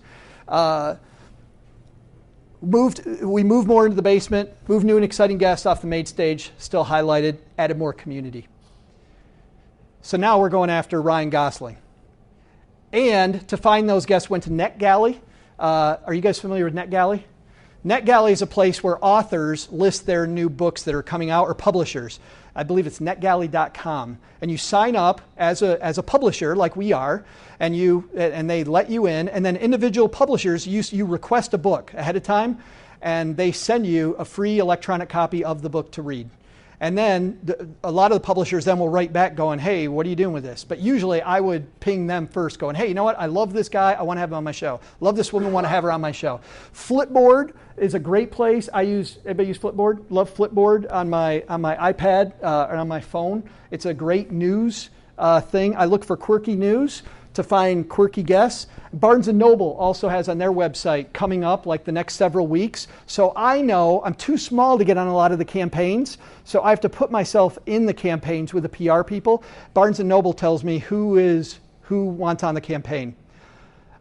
We moved more into the basement, moved new and exciting guests off the main stage, still highlighted, added more community. So now we're going after Ryan Gosling. And to find those guests, went to NetGalley. Are you guys familiar with NetGalley? NetGalley is a place where authors list their new books that are coming out, or publishers. I believe it's netgalley.com. And you sign up as a publisher, like we are, and they let you in. And then individual publishers, you request a book ahead of time, and they send you a free electronic copy of the book to read. And then a lot of the publishers then will write back going, hey, what are you doing with this? But usually I would ping them first going, hey, you know what? I love this guy. I want to have him on my show. Love this woman. Want to have her on my show. Flipboard is a great place. Everybody use Flipboard? Love Flipboard on my iPad or on my phone. It's a great news thing. I look for quirky news to find quirky guests. Barnes & Noble also has on their website coming up like the next several weeks. So I know I'm too small to get on a lot of the campaigns, so I have to put myself in the campaigns with the PR people. Barnes & Noble tells me who wants on the campaign.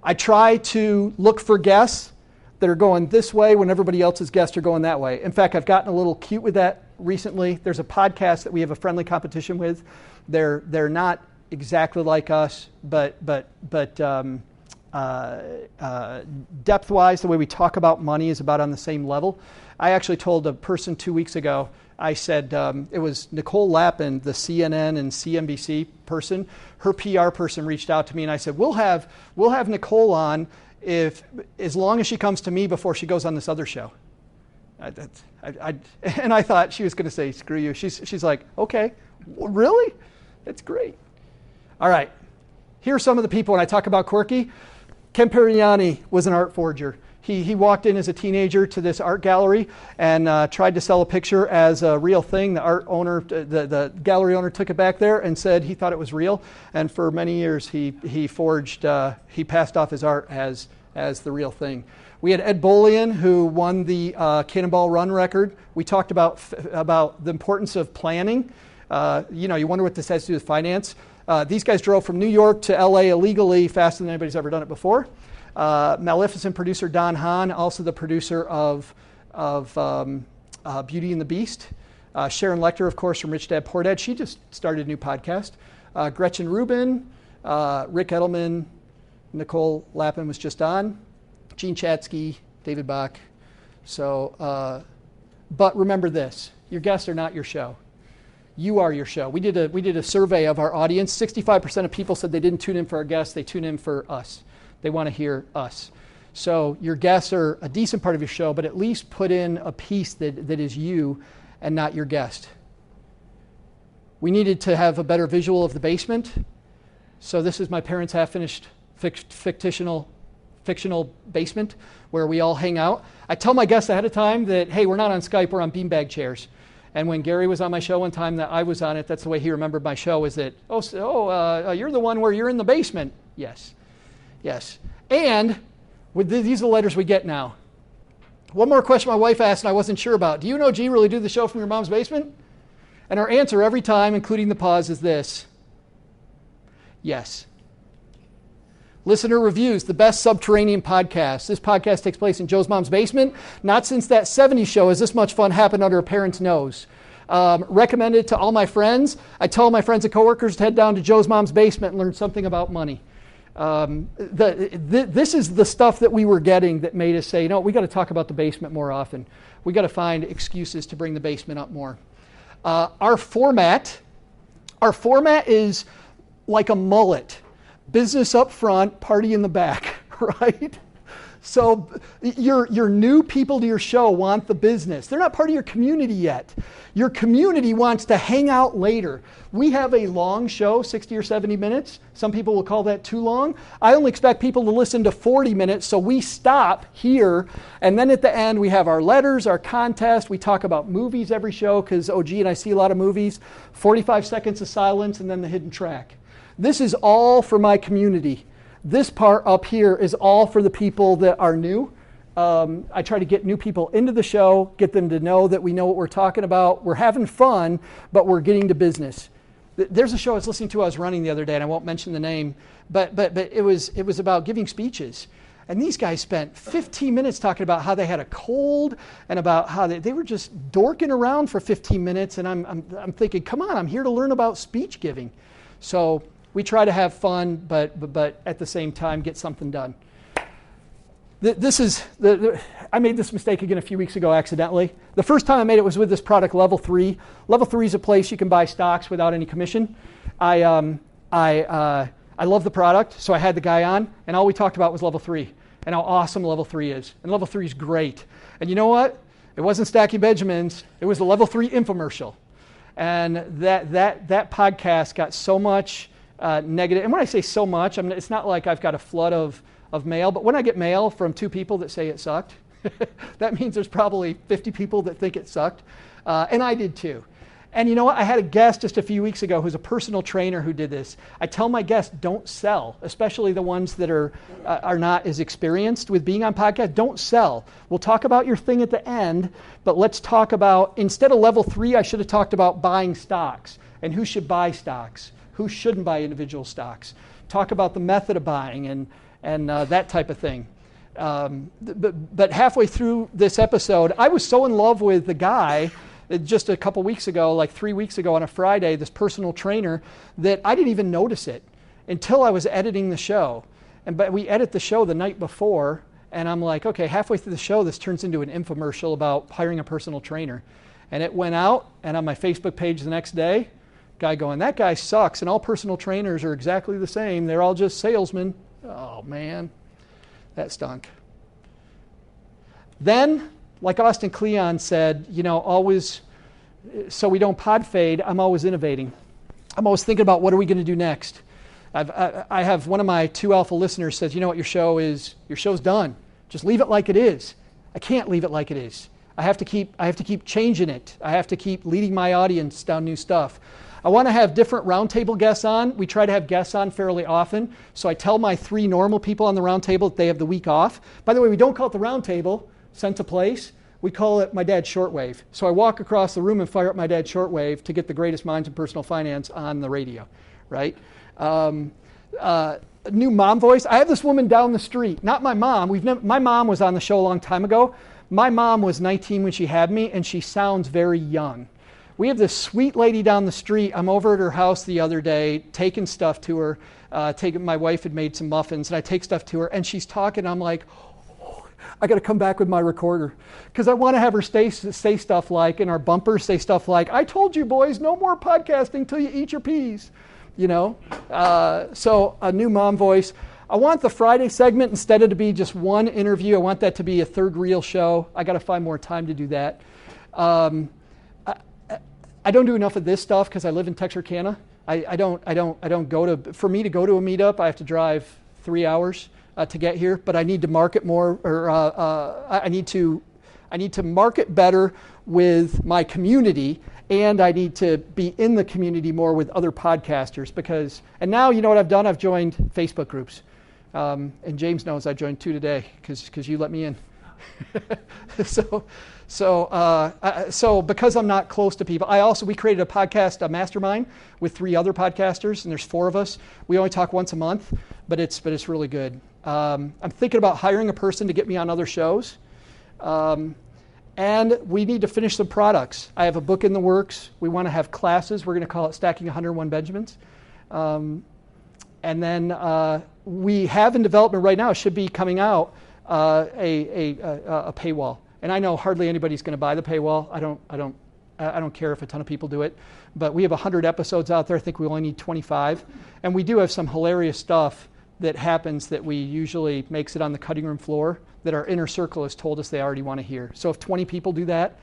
I try to look for guests that are going this way when everybody else's guests are going that way. In fact, I've gotten a little cute with that recently. There's a podcast that we have a friendly competition with. They're not exactly like us, but depth-wise, the way we talk about money is about on the same level. I actually told a person 2 weeks ago, I said, it was Nicole Lapin, the CNN and CNBC person. Her PR person reached out to me, and I said, we'll have Nicole on as long as she comes to me before she goes on this other show. And I thought she was going to say, screw you. She's like, okay, really? That's great. All right, here are some of the people when I talk about quirky. Ken Periani was an art forger. He walked in as a teenager to this art gallery and tried to sell a picture as a real thing. The art owner, the gallery owner, took it back there and said he thought it was real. And for many years, he passed off his art as the real thing. We had Ed Bolian, who won the Cannonball Run record. We talked about the importance of planning. You wonder what this has to do with finance. These guys drove from New York to LA illegally faster than anybody's ever done it before. Maleficent producer Don Hahn, also the producer of Beauty and the Beast. Sharon Lecter, of course, from Rich Dad Poor Dad. She just started a new podcast. Gretchen Rubin, Rick Edelman, Nicole Lapin was just on. Gene Chatsky, David Bach. So, but remember this, your guests are not your show. You are your show. We did a survey of our audience. 65% of people said they didn't tune in for our guests. They tune in for us. They want to hear us. So your guests are a decent part of your show, but at least put in a piece that is you and not your guest. We needed to have a better visual of the basement. So this is my parents' half-finished fictional basement where we all hang out. I tell my guests ahead of time that, hey, we're not on Skype, we're on beanbag chairs. And when Gary was on my show one time that I was on it, that's the way he remembered my show, is that, you're the one where you're in the basement. Yes. And these are the letters we get now. One more question my wife asked and I wasn't sure about. Do you know G really do the show from your mom's basement? And our answer every time, including the pause, is this. Yes. Listener reviews, the best subterranean podcast. This podcast takes place in Joe's mom's basement. Not since that 70s show has this much fun happened under a parent's nose. Recommended to all my friends. I tell all my friends and coworkers to head down to Joe's mom's basement and learn something about money. This is the stuff that we were getting that made us say, we got to talk about the basement more often. We got to find excuses to bring the basement up more. Our format is like a mullet. Business up front, party in the back, right? So your new people to your show want the business. They're not part of your community yet. Your community wants to hang out later. We have a long show, 60 or 70 minutes. Some people will call that too long. I only expect people to listen to 40 minutes, so we stop here. And then at the end, we have our letters, our contest. We talk about movies every show because OG and I see a lot of movies. 45 seconds of silence and then the hidden track. This is all for my community. This part up here is all for the people that are new. I try to get new people into the show, get them to know that we know what we're talking about. We're having fun, but we're getting to business. There's a show I was listening to, I was running the other day, and I won't mention the name, but it was about giving speeches. And these guys spent 15 minutes talking about how they had a cold and about how they were just dorking around for 15 minutes. And I'm thinking, come on, I'm here to learn about speech giving. So we try to have fun, but at the same time get something done. I made this mistake again a few weeks ago accidentally. The first time I made it was with this product, Level 3. Level 3 is a place you can buy stocks without any commission. I love the product, so I had the guy on, and all we talked about was Level 3 and how awesome Level 3 is. And Level 3 is great. And you know what? It wasn't Stacking Benjamins. It was the Level 3 infomercial. And that podcast got so much negative. And when I say so much, it's not like I've got a flood of mail, but when I get mail from 2 people that say it sucked, that means there's probably 50 people that think it sucked, and I did too. And you know what? I had a guest just a few weeks ago who's a personal trainer who did this. I tell my guests, don't sell, especially the ones that are not as experienced with being on podcasts. Don't sell. We'll talk about your thing at the end, but let's talk about, instead of Level 3, I should have talked about buying stocks and who should buy stocks, who shouldn't buy individual stocks. Talk about the method of buying and that type of thing. But halfway through this episode, I was so in love with the guy just a couple weeks ago, like 3 weeks ago on a Friday, this personal trainer, that I didn't even notice it until I was editing the show. But we edit the show the night before, and I'm like, okay, halfway through the show, this turns into an infomercial about hiring a personal trainer. And it went out, and on my Facebook page the next day, guy going, that guy sucks, and all personal trainers are exactly the same. They're all just salesmen. Oh, man, that stunk. Then, like Austin Kleon said, always, so we don't pod fade, I'm always innovating. I'm always thinking about what are we going to do next. I have one of my 2 alpha listeners says, you know what, your show's done. Just leave it like it is. I can't leave it like it is. I have to keep changing it. I have to keep leading my audience down new stuff. I want to have different roundtable guests on. We try to have guests on fairly often. So I tell my 3 normal people on the roundtable that they have the week off. By the way, we don't call it the roundtable, sent to place. We call it my dad's shortwave. So I walk across the room and fire up my dad's shortwave to get the greatest minds in personal finance on the radio, right? New mom voice. I have this woman down the street, not my mom. My mom was on the show a long time ago. My mom was 19 when she had me, and she sounds very young. We have this sweet lady down the street. I'm over at her house the other day, taking stuff to her. My wife had made some muffins, and I take stuff to her, and she's talking. I'm like, oh, I got to come back with my recorder because I want to have her say stuff like, in our bumpers, say stuff like, I told you boys, no more podcasting till you eat your peas. So a new mom voice. I want the Friday segment, instead of to be just one interview, I want that to be a 3rd reel show. I got to find more time to do that. I don't do enough of this stuff because I live in Texarkana. I don't go to, for me to go to a meetup, I have to drive 3 hours to get here, but I need to market more, or I need to market better with my community, and I need to be in the community more with other podcasters and now you know what I've done? I've joined Facebook groups. And James knows I joined 2 today because you let me in. So because I'm not close to people, we created a mastermind with 3 other podcasters, and there's 4 of us. We only talk once a month, but it's really good. I'm thinking about hiring a person to get me on other shows, and we need to finish some products. I have a book in the works. We want to have classes. We're going to call it Stacking 101 Benjamins, and then we have in development right now. It should be coming out a paywall. And I know hardly anybody's going to buy the paywall. I don't care if a ton of people do it. But we have 100 episodes out there. I think we only need 25. And we do have some hilarious stuff that happens that we usually makes it on the cutting room floor that our inner circle has told us they already want to hear. So if 20 people do that,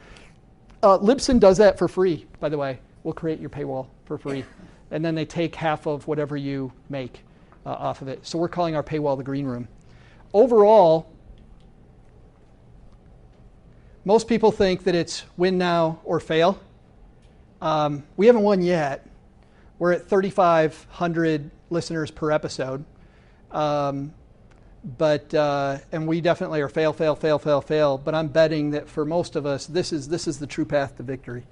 Libsyn does that for free, by the way. We'll create your paywall for free. And then they take half of whatever you make off of it. So we're calling our paywall the green room. Overall, most people think that it's win now or fail. We haven't won yet. We're at 3,500 listeners per episode. And we definitely are fail. But I'm betting that for most of us, this is the true path to victory.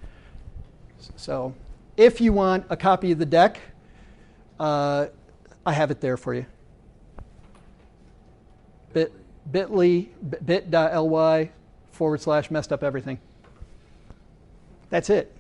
So if you want a copy of the deck, I have it there for you. bit.ly/messed up everything. That's it.